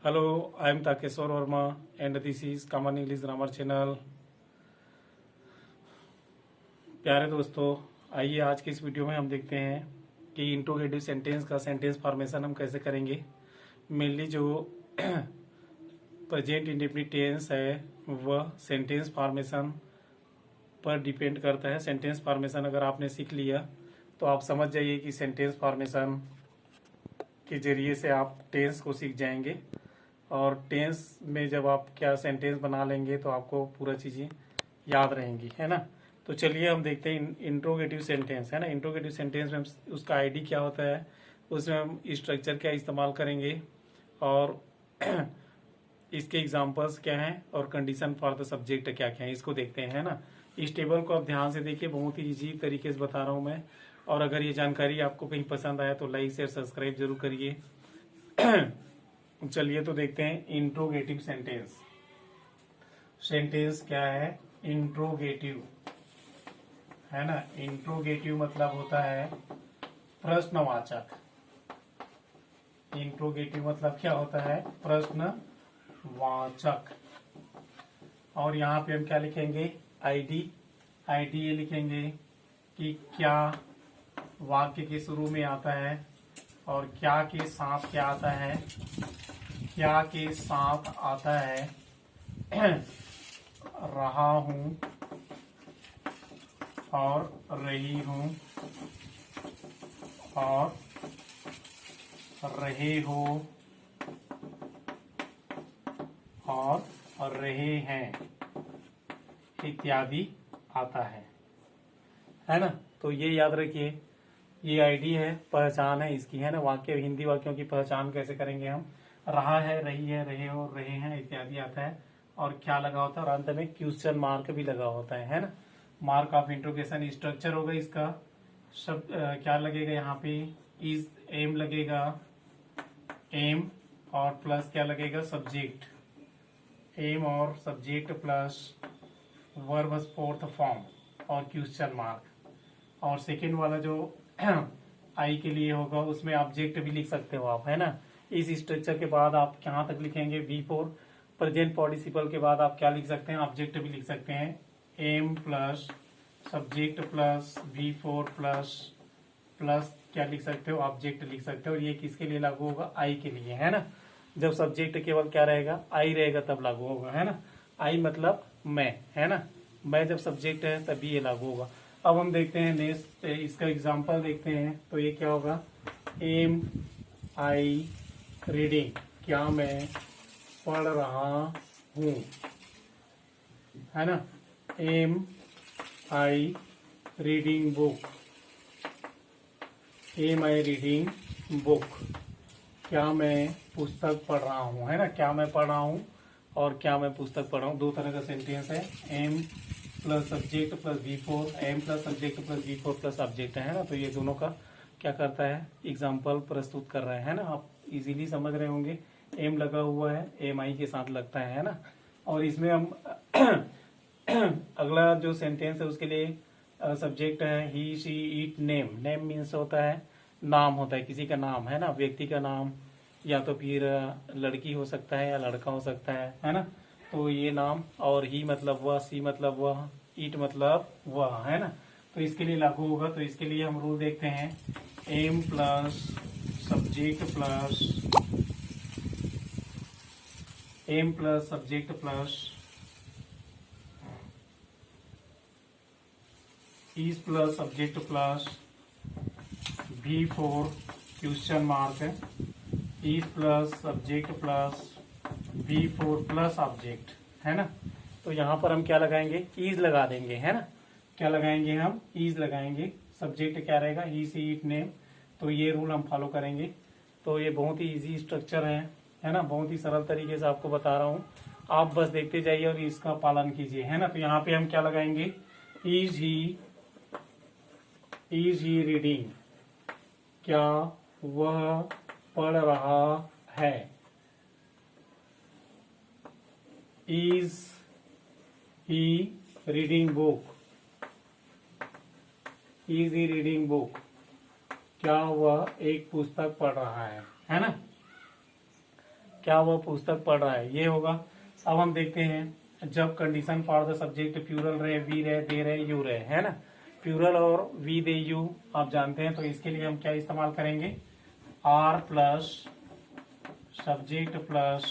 Hello, I am Takeshwar Verma and this is Common English Grammar Channel। प्यारे दोस्तों, आइए आज की इस वीडियो में हम देखते हैं कि इंट्रोगेटिव सेंटेंस का सेंटेंस फॉर्मेशन हम कैसे करेंगे। मेनली जो प्रेजेंट इंडेफिनिट टेंस है वह सेंटेंस फॉर्मेशन पर डिपेंड करता है। सेंटेंस फॉर्मेशन अगर आपने सीख लिया तो आप समझ जाइए कि सेंटेंस फॉर्मेशन के जरिए से आप टेंस को सीख जाएंगे और टेंस में जब आप क्या सेंटेंस बना लेंगे तो आपको पूरा चीज़ें याद रहेंगी, है ना। तो चलिए हम देखते हैं इंट्रोगेटिव सेंटेंस, है ना। इंट्रोगेटिव सेंटेंस में उसका आईडी क्या होता है, उसमें हम स्ट्रक्चर क्या इस्तेमाल करेंगे और इसके एग्जांपल्स क्या हैं और कंडीशन फॉर द सब्जेक्ट क्या क्या है, इसको देखते हैं, है ना। इस टेबल को आप ध्यान से देखिए, बहुत ही इजी तरीके से बता रहा हूँ मैं। और अगर ये जानकारी आपको कहीं पसंद आया तो लाइक शेयर सब्सक्राइब जरूर करिए। चलिए तो देखते हैं इंट्रोगेटिव सेंटेंस। सेंटेंस क्या है? इंट्रोगेटिव, है ना। इंट्रोगेटिव मतलब होता है प्रश्नवाचक। इंट्रोगेटिव मतलब क्या होता है? प्रश्नवाचक। और यहाँ पे हम क्या लिखेंगे? आईडी। आईडी ये लिखेंगे कि क्या वाक्य के शुरू में आता है और क्या के साथ क्या आता है। क्या के साथ आता है रहा हूं और रही हूं और रहे हो और रहे हैं इत्यादि आता है ना। तो ये याद रखिए, ये आईडी है, पहचान है इसकी, है ना। वाक्य हिंदी वाक्यों की पहचान कैसे करेंगे हम? रहा है, रही है, रहे हो, रहे हैं इत्यादि आता है और क्या लगा होता है और अंत में क्वेश्चन मार्क भी लगा होता है ना। मार्क ऑफ इंट्रोगेशन स्ट्रक्चर होगा इसका। शब्द क्या लगेगा यहाँ पे? इज, एम लगेगा, एम और प्लस क्या लगेगा? सब्जेक्ट। एम और subject plus verb fourth form और क्वेश्चन मार्क। और सेकेंड वाला जो आई के लिए होगा उसमें ऑब्जेक्ट भी लिख सकते हो आप, है ना। इस स्ट्रक्चर के बाद आप कहाँ तक लिखेंगे? V4 प्रेजेंट पार्टिसिपल के बाद आप क्या लिख सकते हैं? ऑब्जेक्ट भी लिख सकते हैं। Am plus subject plus V4 plus plus क्या लिख सकते हो? ऑब्जेक्ट लिख सकते हो। ये किसके लिए लागू होगा? आई के लिए, है ना। जब सब्जेक्ट केवल क्या रहेगा? आई रहेगा तब लागू होगा, है ना। आई मतलब मैं, है ना। मैं जब सब्जेक्ट है तभी ये लागू होगा। अब हम देखते हैं नेक्स्ट, इसका एग्जांपल देखते हैं। तो ये क्या होगा? एम आई रीडिंग, क्या मैं पढ़ रहा हूँ, है ना। Am I reading book, am I reading book, क्या मैं पुस्तक पढ़ रहा हूँ, है ना। क्या मैं पढ़ रहा हूँ और क्या मैं पुस्तक पढ़ रहा हूँ, दो तरह का सेंटेंस है। Am plus subject plus V4, am plus subject plus V4 plus object, है ना। तो ये दोनों का क्या करता है? एग्जाम्पल प्रस्तुत कर रहा है ना। आप इजीली समझ रहे होंगे। एम लगा हुआ है, एम आई के साथ लगता है ना। और इसमें हम अगला जो सेंटेंस है उसके लिए सब्जेक्ट है he she it name. Name means होता है नाम, होता है किसी का नाम, है ना। व्यक्ति का नाम या तो फिर लड़की हो सकता है या लड़का हो सकता है ना। तो ये नाम, और ही मतलब वह, सी मतलब वह, ईट मतलब वह, है ना। तो इसके लिए लागू होगा। तो इसके लिए हम रूल देखते हैं। Am plus subject plus am plus subject plus is plus subject plus V4 question mark, is plus subject plus V4 plus object, है ना। तो यहाँ पर हम क्या लगाएंगे? इज लगा देंगे, है ना। क्या लगाएंगे हम? इज लगाएंगे। सब्जेक्ट क्या रहेगा? ही सी इट नेम। तो ये रूल हम फॉलो करेंगे। तो ये बहुत ही इजी स्ट्रक्चर है ना। बहुत ही सरल तरीके से आपको बता रहा हूँ, आप बस देखते जाइए और इसका पालन कीजिए, है ना। तो यहाँ पे हम क्या लगाएंगे? इज ही रीडिंग, क्या वह पढ़ रहा है। Is he reading book, is he reading book, क्या वह एक पुस्तक पढ़ रहा है ना। क्या वह पुस्तक पढ़ रहा है, ये होगा। अब हम देखते हैं जब condition for the subject plural रहे, वी रहे, दे रहे, यू रहे, है ना। प्यूरल और वी दे यू आप जानते हैं, तो इसके लिए हम क्या इस्तेमाल करेंगे, are plus subject plus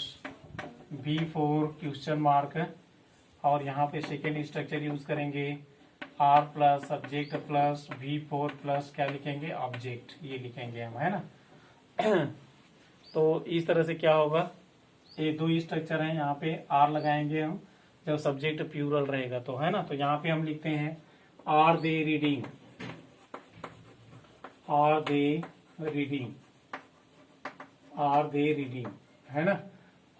v four question mark, और यहाँ पे सेकेंड स्ट्रक्चर यूज करेंगे, are plus subject plus v four plus क्या लिखेंगे, ऑब्जेक्ट, ये लिखेंगे हम, है ना। तो इस तरह से क्या होगा, ये दो स्ट्रक्चर हैं, यहाँ पे आर लगाएंगे हम जब सब्जेक्ट प्यूरल रहेगा तो, है ना। तो यहाँ पे हम लिखते हैं are they reading, are they reading, are they reading, है ना।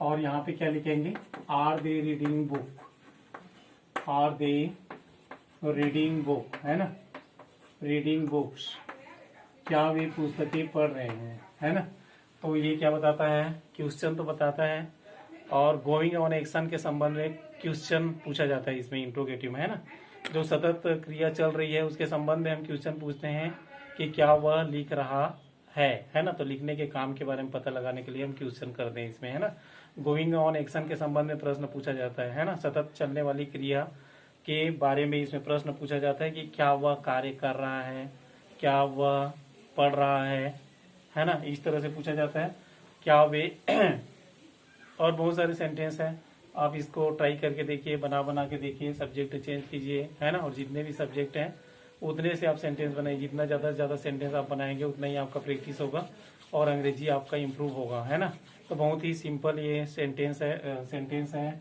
और यहाँ पे क्या लिखेंगे, are they reading book, are they reading book, है ना, रीडिंग बुक्स, क्या वे पुस्तकें पढ़ रहे हैं, है ना। तो ये क्या बताता है, क्वेश्चन तो बताता है, और गोइंग ऑन एक्शन के संबंध में क्वेश्चन पूछा जाता है इसमें, इंट्रोगेटिव में, है ना। जो सतत क्रिया चल रही है उसके संबंध में हम क्वेश्चन पूछते हैं कि क्या वह लिख रहा है ना। तो लिखने के काम के बारे में पता लगाने के लिए हम क्वेश्चन करते हैं इसमें, है ना। गोइंग ऑन एक्शन के संबंध में प्रश्न पूछा जाता है ना। सतत चलने वाली क्रिया के बारे में इसमें प्रश्न पूछा जाता है कि क्या वह कार्य कर रहा है, क्या वह पढ़ रहा है ना। इस तरह से पूछा जाता है, क्या वे और बहुत सारे सेंटेंस हैं, आप इसको ट्राई करके देखिए, बना के देखिए, सब्जेक्ट चेंज कीजिए, है ना। और जितने भी सब्जेक्ट हैं उतने से आप सेंटेंस बनाइए, जितना ज्यादा से ज्यादा सेंटेंस आप बनाएंगे उतना ही आपका प्रैक्टिस होगा और अंग्रेजी आपका इम्प्रूव होगा, है ना। तो बहुत ही सिंपल ये सेंटेंस है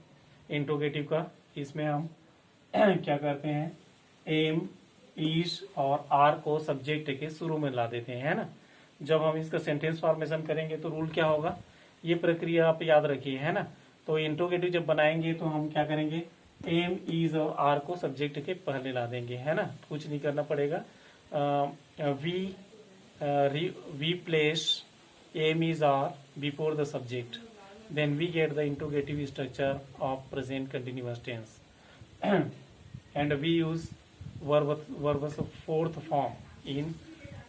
इंट्रोगेटिव का। इसमें हम क्या करते हैं, एम, इज और आर को सब्जेक्ट के शुरू में ला देते हैं, है ना। जब हम इसका सेंटेंस फॉर्मेशन करेंगे तो रूल क्या होगा, ये प्रक्रिया आप याद रखिए, है ना। तो इंट्रोगेटिव जब बनाएंगे तो हम क्या करेंगे, एम, इज और आर को सब्जेक्ट के पहले ला देंगे, है ना। कुछ नहीं करना पड़ेगा। We place am, is, are before the subject, then we get the interrogative structure of present continuous tense and we use verbs of fourth form in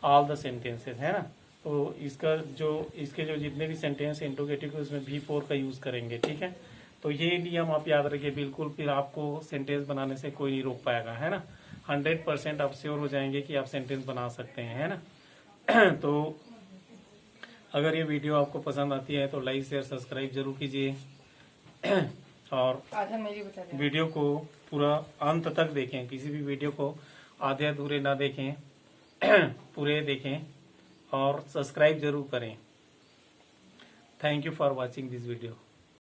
all the sentences, है ना। तो इसके जो जितने भी सेंटेंस इंट्रोगेटिव के उसमें V4 का यूज करेंगे, ठीक है। तो ये नियम आप याद रखिए बिल्कुल, फिर आपको सेंटेंस बनाने से कोई नहीं रोक पाएगा, है ना। 100% आप श्योर हो जाएंगे कि आप सेंटेंस बना सकते हैं, है ना। तो अगर ये वीडियो आपको पसंद आती है तो लाइक शेयर सब्सक्राइब जरूर कीजिए और वीडियो को पूरा अंत तक देखें, किसी भी वीडियो को आधे अधूरे ना देखें, पूरे देखें और सब्सक्राइब जरूर करें। Thank you for watching this video.